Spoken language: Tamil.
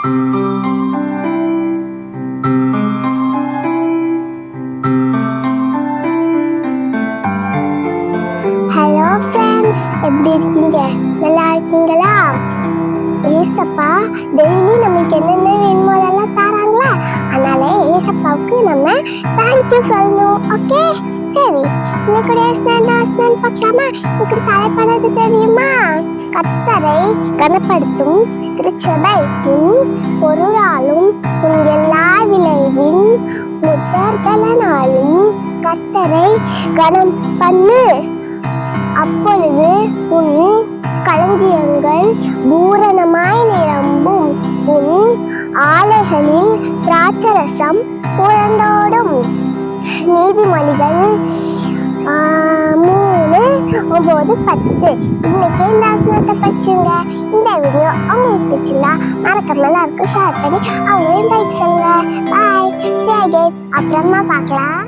ஹலோ ஃப்ரெண்ட்ஸ், எப்படி இருக்கீங்க? நல்லா இருக்கீங்களா? ஏசப்பா டெய்லி நமக்கு என்னென்ன வேணுமோ அதெல்லாம் தராங்களா, அதனால ஏசப்பாவுக்கு நம்ம தேங்க்யூ சொல்லணும். ஓகே, சரி, இன்னைக்குடைய ஸ்நான் பார்க்கலாமா? இதுக்கு தலைப்பனது தெரியுமா? கர்த்தரை கனப்படுத்தும் திருச்சபை உன் பொருளாலும் உன் எல்லா விளைவின் முதற்கலனாலும் கர்த்தரை கனம் பண்ணு. அப்பொழுது உன் களஞ்சியங்கள் பூரணமாய் நிரம்பும், உன் ஆலைகளில் திராட்சரசம் புரண்டோடும். நீதிமொழிகள் 3:9-10. இன்னைக்கு இந்த வசனத்தை படிச்சுங்க. இந்த வீடியோ உங்களுக்கு பிடிச்சிருந்தா மறக்காம எல்லாருக்கும் ஷேர் பண்ணி அவங்களையும் லைக் சொல்லுங்க. பாய், அப்புறமா பார்க்கலாம்.